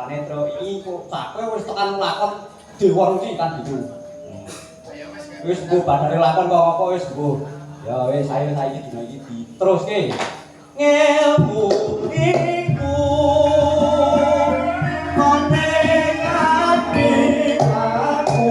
Netro iku sak kowe wis tekan lakon diwonci kan gitu. Wis mbuh badane lakon kok apa wis mbuh. Ya wis ayo saiki dina iki diteruske. Ngelmu iku konekake aku.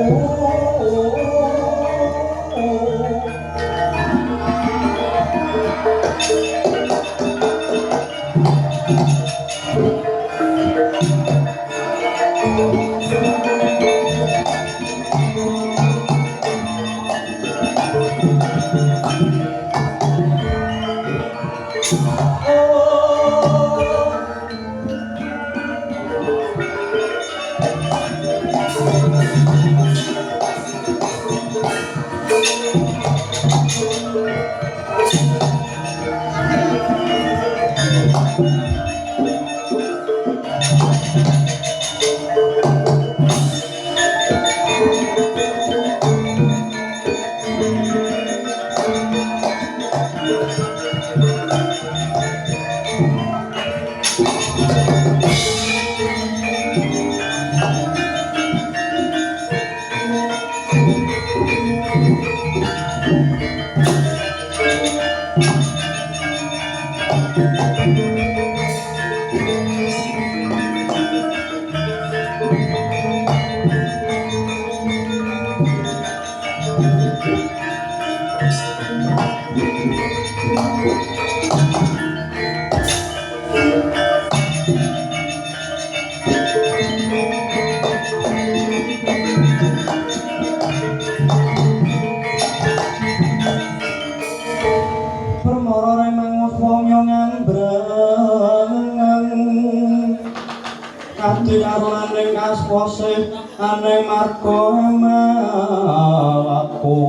Wasih ane marko malaku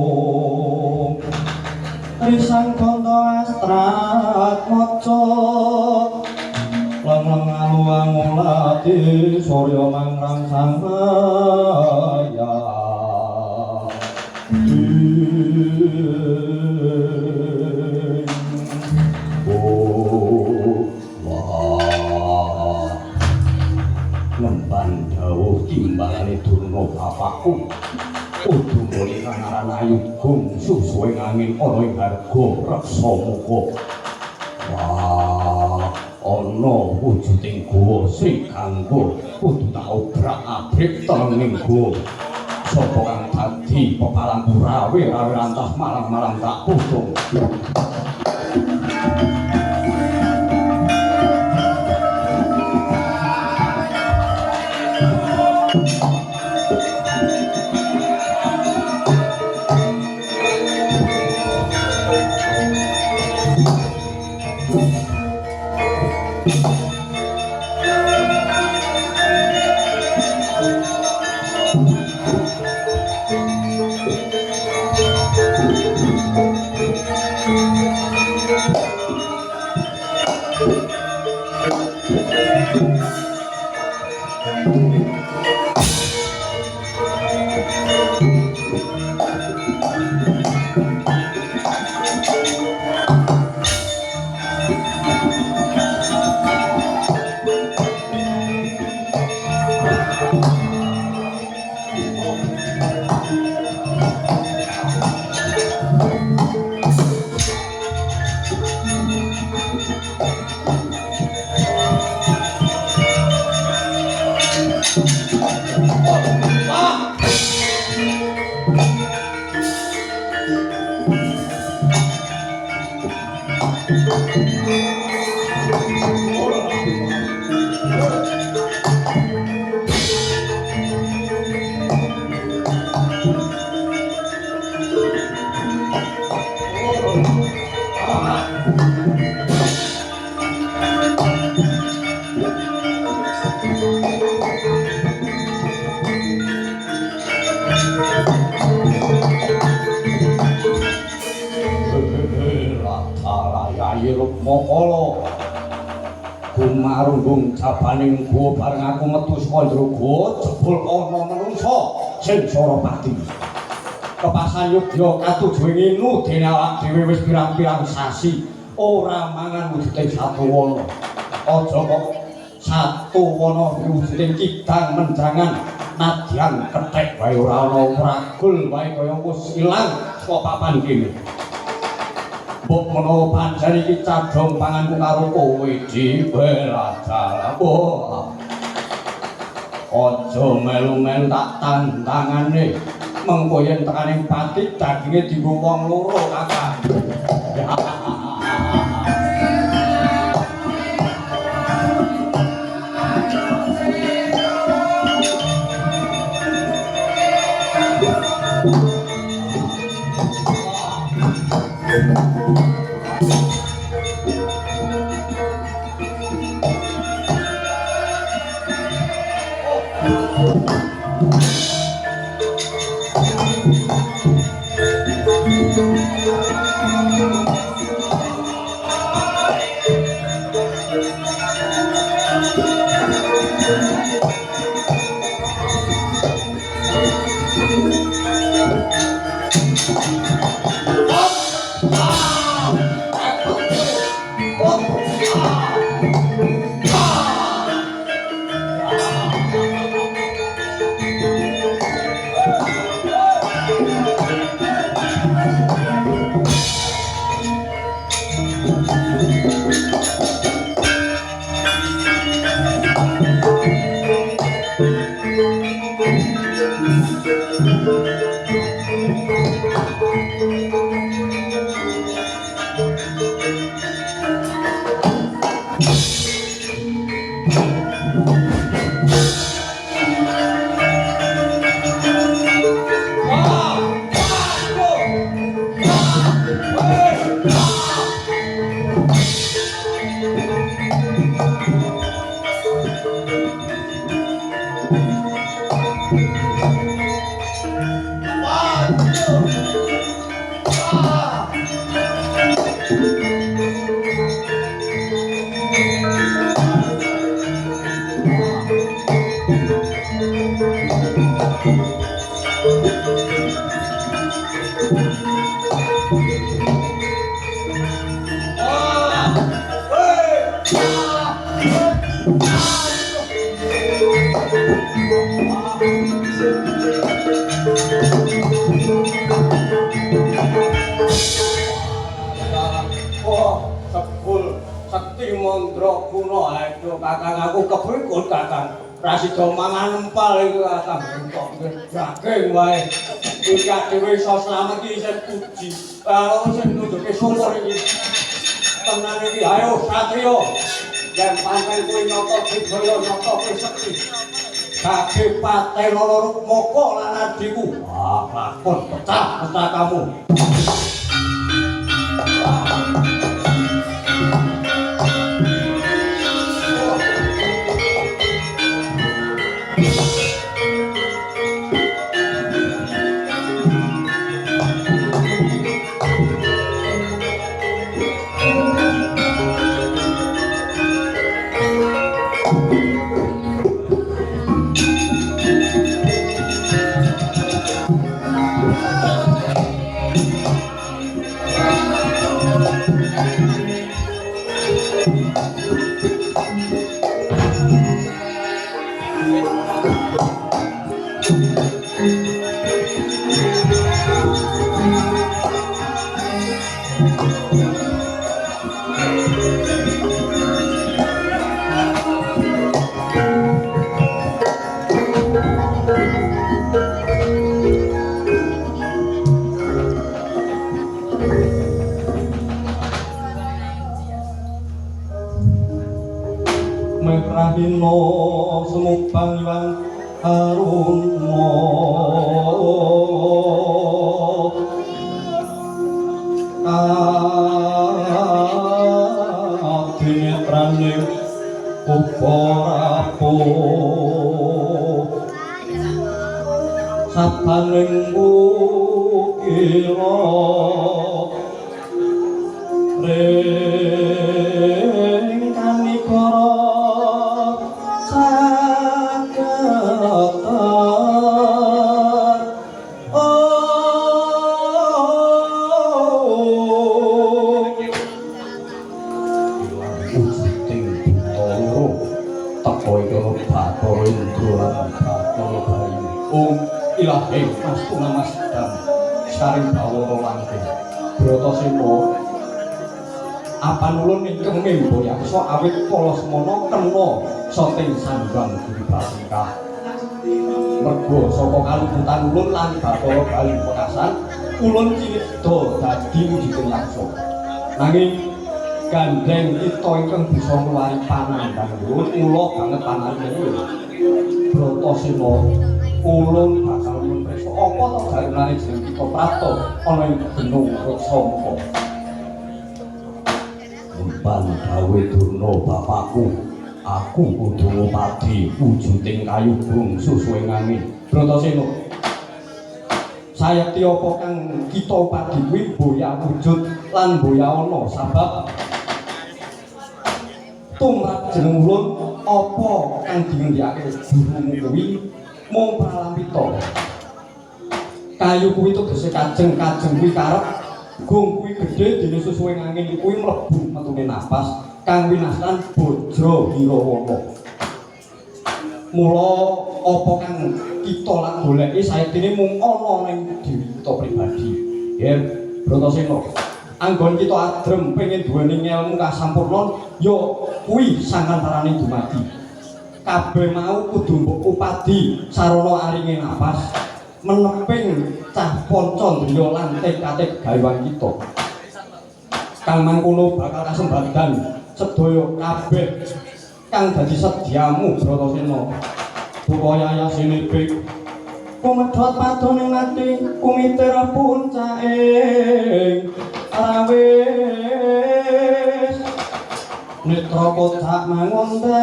risang kondo astrat moco lang-lang aluang ulati suryo mangrang sanggaya timbalane durna bapakku kudu muni kanaran ayu gungsu suwe angin ana ing harga reksa muga wah ana wujuding guwa sing kanggo kudu tak obrak-abrik tenging guwa sapa kang dadi pepalang rawe antah malang-malang tak putung Mokolo gumarunggung jabaning guwa bareng aku metu saka njero guwa jebul ana manungsa sing Sarapati kepasan yogya katujuhe nginu dene awak dhewe wis pirang-pirang sasi ora mangan wujude satu wana aja kok satu wana wujuding kidang menjangan nadyan kethek wae ora ana ragul wae kaya wis ilang saka papan kene. Mbok menawa pancen iki cadhong panganku karo kowe dhewe rajal. Aja melu-melu tak tandangane. Mengko yen tekaning pati daginge dienggo wong loro kakang. Rasido mangan empal iku kakang entok daging wae. Iki dhewe iso slamet iki sing puji. Kalau sing nunjuke sumur iki. Tenan iki ayo satriya. Yen pancen kuwi nyata digaya nyata sekti. Kake paten ana rukmaka lan adhiku. Wah, lakon pecah kamu. Mekrahino semupang iwang haruno dinetrane uparapo sapaning kira ring kanikara Indra lan Bathara Bayu. Om Ilahi Mastu Namaskar. Saring bawara langgeng. Bratasena apanulun ingkang mimba yaksa awit kala semana kena saking sandang Budi Pratika. Mergo saka kaluputan ulun lan Bathara Bayu Pekasan, ulun cinipta dadi wujuding yaksa. Nanging gandeng kita ingkang bisa ngluwari panandang ulun mula banget panandang. Bratasena ulun bakal mriksa apa to garunane jeneng kita Prapta ana ing Gunung Raksasa. Umpan gawe Durna bapakku, aku kudu ngupadi wujuding kayu bungsu suwe angin. Bratasena, sayekti apa kang kita upadi kuwi boya wujud lan boya ana sabab tumrap jeneng ulun apa kang dingendikake gurumu kuwi mung pralampita. Kayu kuwi tegese kajeng kuwi karep gong kuwi gedhe dene susuwe angin kuwi mlebu metune napas kang winastan Bajra Hirawana. Mula apa kang kita lak goleki sayektine mung ana ning diri kita pribadi. Yen Bratasena, anggon kita adrem pengen duweni ilmu kasampurna ya kuwi sangantarane dumadi. Kabeh mau kudu mbok upadi sarana aringe napas meneping cah ponco ndriya lan tekad gawean kita. Kang mangkono bakal kasembadan sedaya kabeh kang dadi sediamu Bratasena. Supaya yasine pik kumedhot padone ati kumitir puncaking rawis netra kotak mangondar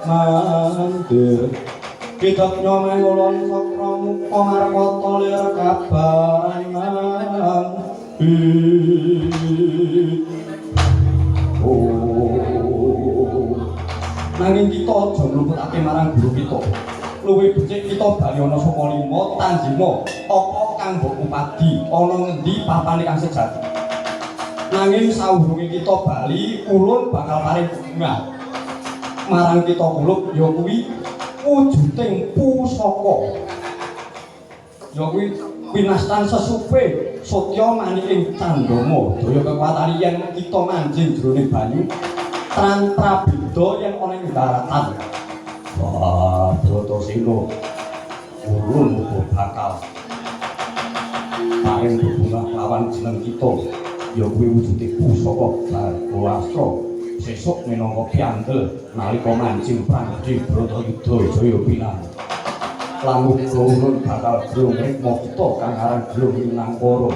mandir kitab nyomeng ulun sakra muka markata lir kabaran nanging kita aja mluputake marang guru kita. Luwih becik kita balyana saka lima tanjima apa kang mbok upadi ana ngendi papane kang sejati. Nanging sawurunge kita bali ulun bakal paring bunga marang kita kulub ya kuwi wujuding pusaka. Ya kuwi winastan sesupe Satya maniking Candama daya kekuatan yen kita manjing jroning banyu tantra beda yang ana ing daratan. Wah, Bratasena, ulun uga bakal paring bebungah lawan jeneng kita ya kuwi wujude pusaka Bhargawastra sesuk minangka piandel nalika mancing Prangedi Bratayuda Jaya Pinan. Lan uga ulun bakal grumrikma kita kang aran Glung Winangkara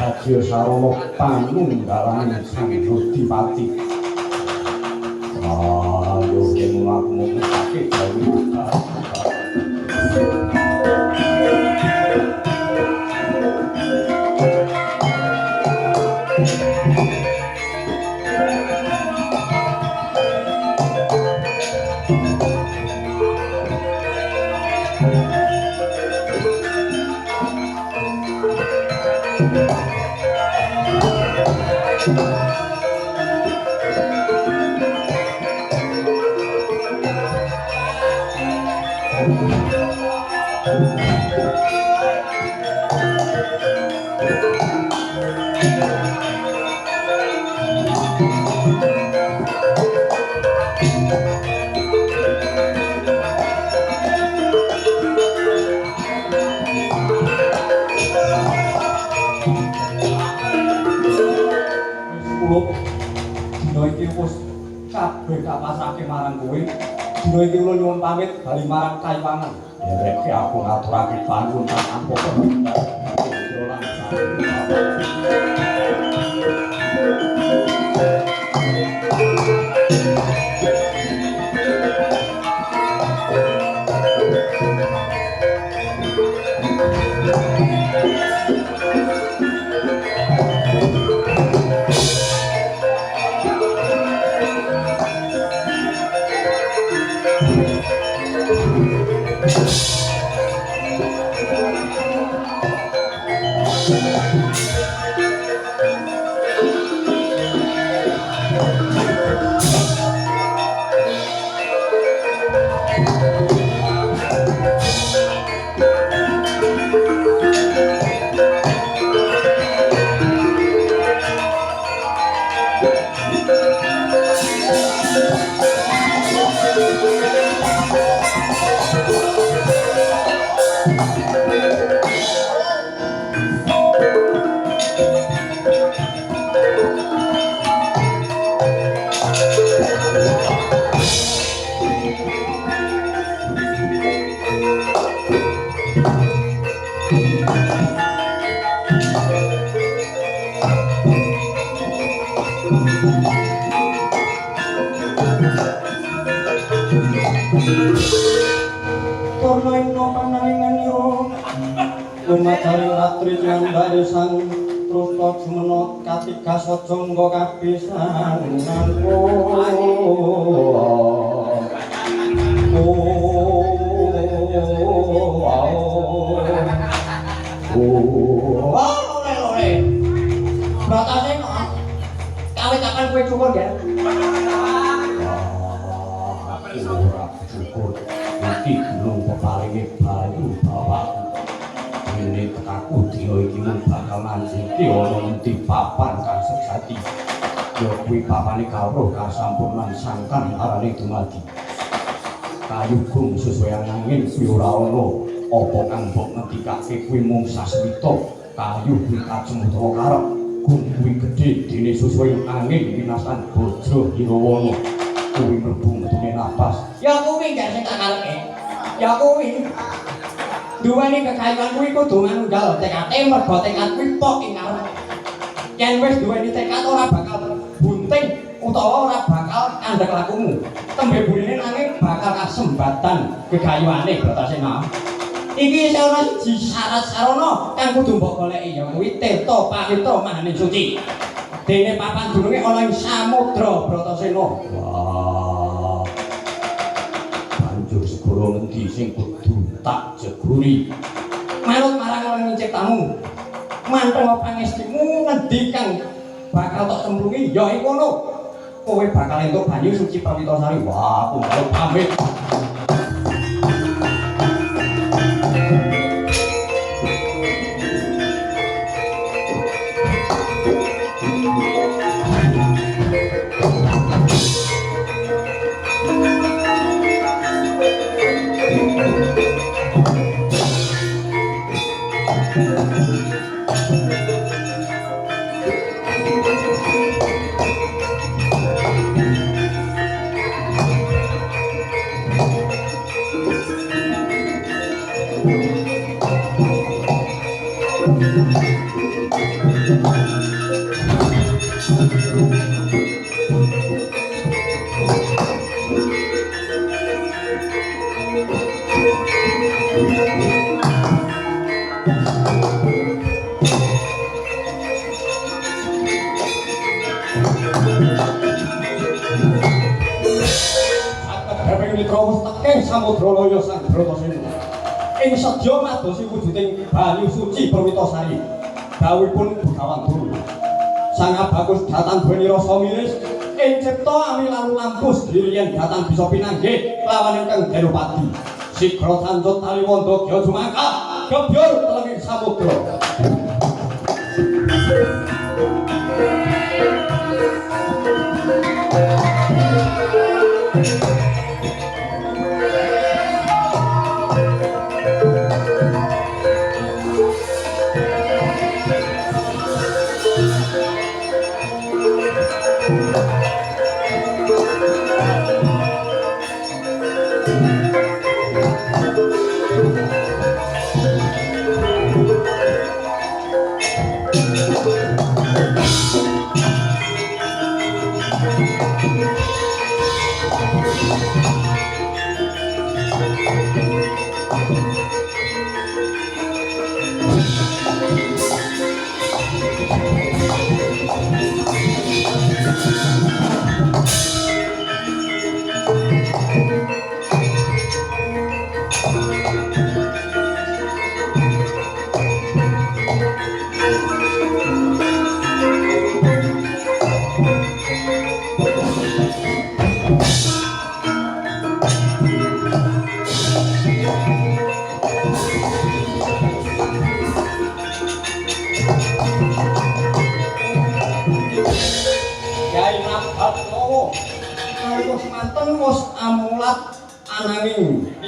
dadi sarana panunggalaning Sang Dodipati. Ayo sing ngakmu sakit gawe dina iki wis kabeh tak pasrahke marang kowe. Dina iki ulun nyuwun pamit bali marang Kaiwangan. Dereke aku ngaturake panuwun tanpa Turna ino panalinggan yo lumacaring ratri nyandari sang trusna jumena katiga sajangga kapisanan Batasnya kok kawit kapan kue cukur ya? Ora cukur iki belum peparinge bayu bapakku. Ini tekaku dina iki mung bakal manjingke ana endi papan kang sejati. Ya kuwi papane kawruh kasampurnan sangkan arane dumadi. Kayu gung sesuai angin kuwi ora ana apa kang mbok ngendikake kuwi mung sasmita. Kayu kuwi kacemudha karep. Gung kuwi gedhe dene sesuai angin winasan bojo Hirawana. Kuwi mlebu metune napas. Ya kuwi gak sing tak karepke. Ya kuwi. Duweni kekayuan kuwi kudu manunggal tekate mergo tekad kuwi pok ing arep. Yen wis duweni tekad ora bakal bunting utawa ora bakal kandhek lakumu. Tembe burine nanging bakal kasembatan kekayuane Bratasena. Iki ana siji syarat sarana kang kudu mbok goleki ya kuwi Tirta Pawitra Mahaning Suci. Dene papan dununge ana ing Samudra Bratasena. Wah. Banjur segara ngendi sing kudu tak jeguri. Manut marang wong nyiptamu. Manteng pangestimu ngendi kang bakal tok cemplungi ya iku ngono. Kowe bakal entuk banyu suci Pawitasari. Wah, aku njaluk pamit. Samudra Laya Sang Bratasena ing sedya madosi wujuding banyu suci Pawitasari dawuhipun Begawan Duru sang abagus datan duweni rasa miris ing cipta ami lalu lampus diriyen datan bisa pinanggih lawan ingkang Derupati sigra tanjut taliwonda gya jumangkat gebyur telenging samudra.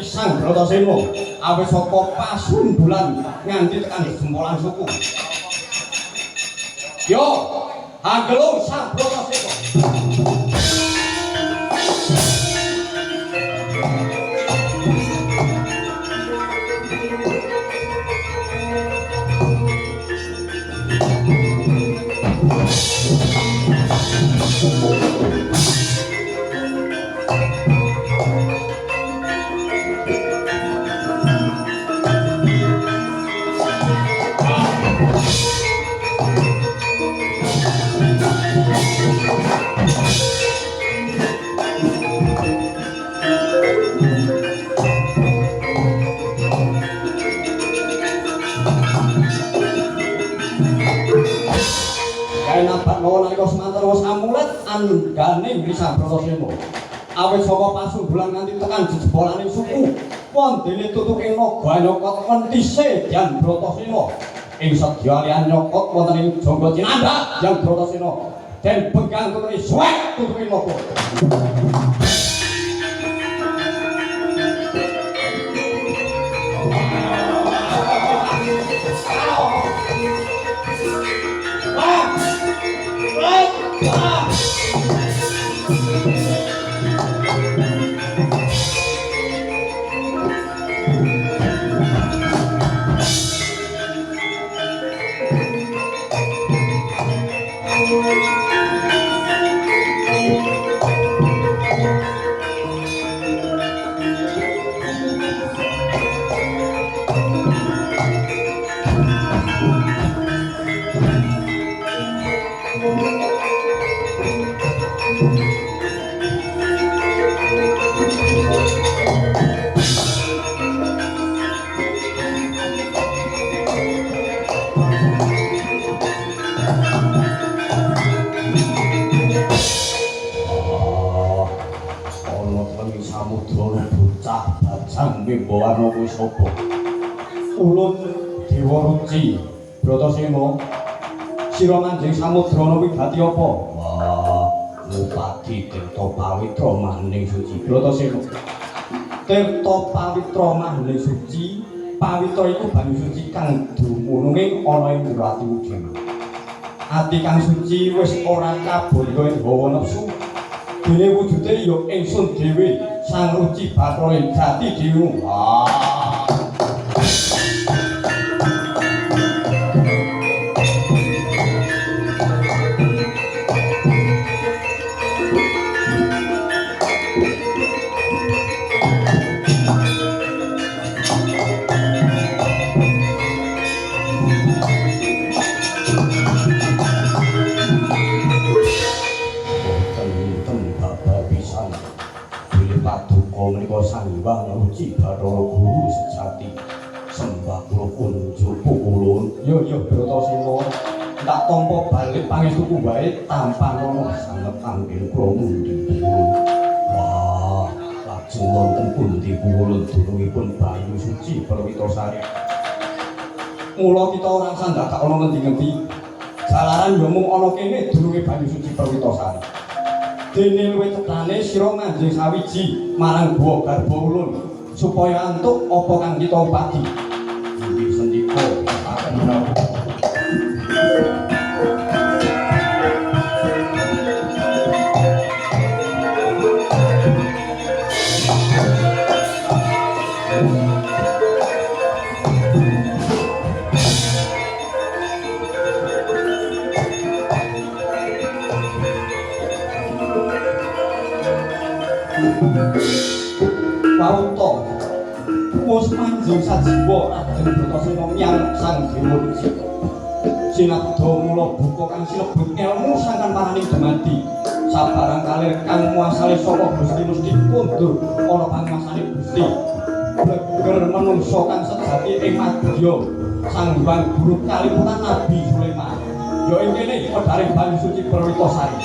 Sang Bratasena awis saka pasundulan nganti tekan jempolan suku. Yo, handelung Sang Bratasena. tandane Risa Bratasena. Awit saka pasunggulan nganti tekan jebolaning suku wondene tutuke naga nyokot mentise Dyang Bratasena. Ing sedya liyan nyokot wonten ing jangga Cinandra Dyang Bratasena den begang tutuke suwek tutuke naga. Warna kuwi sapa? Ulun Dewa Ruci Bratasena. Sira manjing samudrana kuwi dadi apa? Wah, Bupati Tirta Pawitra Maning Suci Bratasena. Tirta Pawitra Maning Suci, pawitra iku banyu suci kang dumunung ana ing Rati Udin. Ati kang suci wis ora kabanda ing hawa nepsu. Dene wujude ya ingsun dhewe Sang Ruci Bathara Jati Dewa. Sang Hyang Ruci Bathara Guru sejati sembah kula kunjuk pukulun. Ya Bratasena tak tampa balik pangestuku wae tanpa ana sanget anggen kula mundi. Wah, lajeng wonten pundi pukulun dunungipun Bayu Suci Perwitasari. Mula kita ora sandhak ana ngendi-endi. Jalaran ya mung ana kene dununge Bayu Suci Perwitasari. Dene luwih cetane sira manjing sawiji marang Guwa Garba Ulun supaya antuk apa kang kita upati. Inggih sendika akan rawuh. Pauto wis manjing sajiwa Raden Bratasena miyang Sang Dewa Ruci. Sinabda mula buka kang sinebut ilmu sangkan paraning dumadi. Sabarang kalir kang muasale saka Gusti mesti kondur ana panguasane Gusti. Bleger manungsa kang sejati ing madya Sang Hyang Guru kaliputan Nabi Sulaiman. Ya ing kene pedharing Bayu Suci Perwitasari.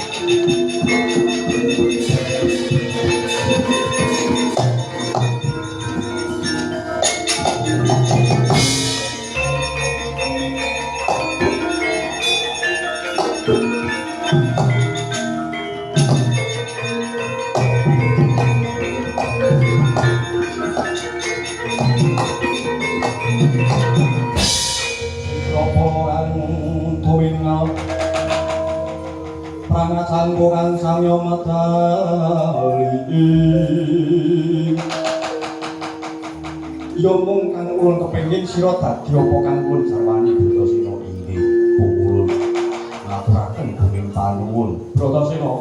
Prangasan kurang samya medali. Ya mung kang ulun kepengin sira dadi apa kang ulun jarwani Bratasena inggih ulun ngaturaken bumi panuwun Bratasena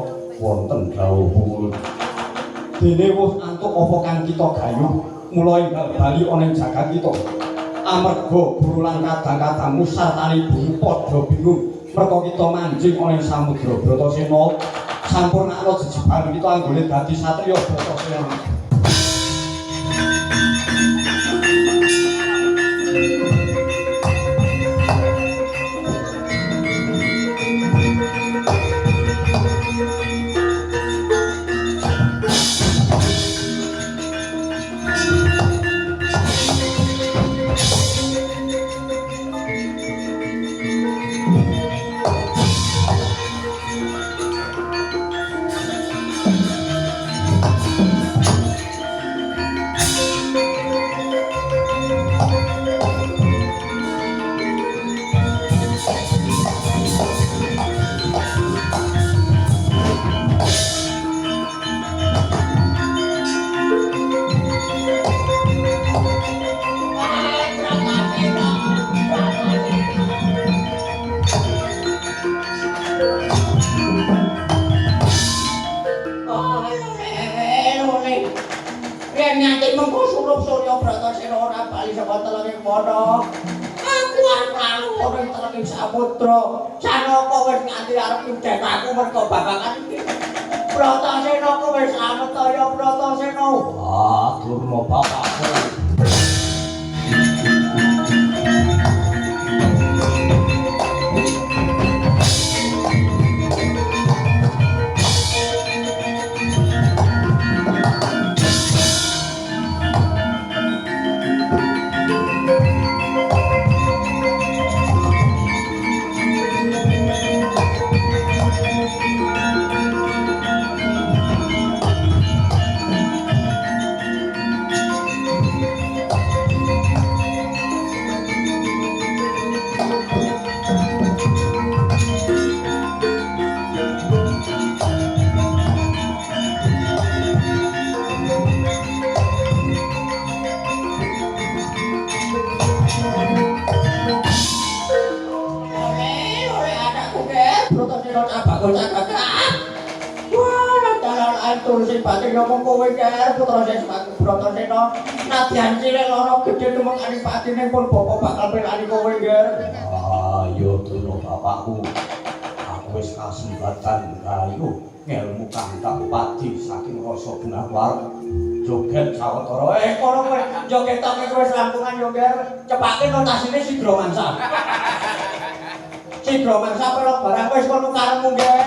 wonten dawuh ulun. Dene wis antuk apa kang kita gayuh mula enggal bali ana ing jagat kita. Amarga guru lan kadang-kadangmu sartane bumi padha bingung. Mergo kita manjing ana ing samudra Bratasena sampurnakna jejeban kita anggone dadi satriya Bratasena. surup surya Bratasena ora bali saka telenging kono. Aku arep lalu ning telenging samudra. Janaka wis nganti arep nyudet aku mergo babagan iki. Bratasena kowe wis slamet ta ya Bratasena? Ah, durna bapakku. Sing batin ngomong kowe kare putra Sesmaku Bratasena nadyan cilik lara gedhe tumeng adipatine pun bapa bakal pelani kowe nger. Ah, ya durna bapakku. Aku wis kasembatan rayu ngelmu kang pati saking rasa Gunawarna. Joget sawetara kono kowe jogetake kowe rampungan yo nger. Cepake notasine Sidra Mangsa. Sidra Mangsa pelok barang wis kono karepmu nger.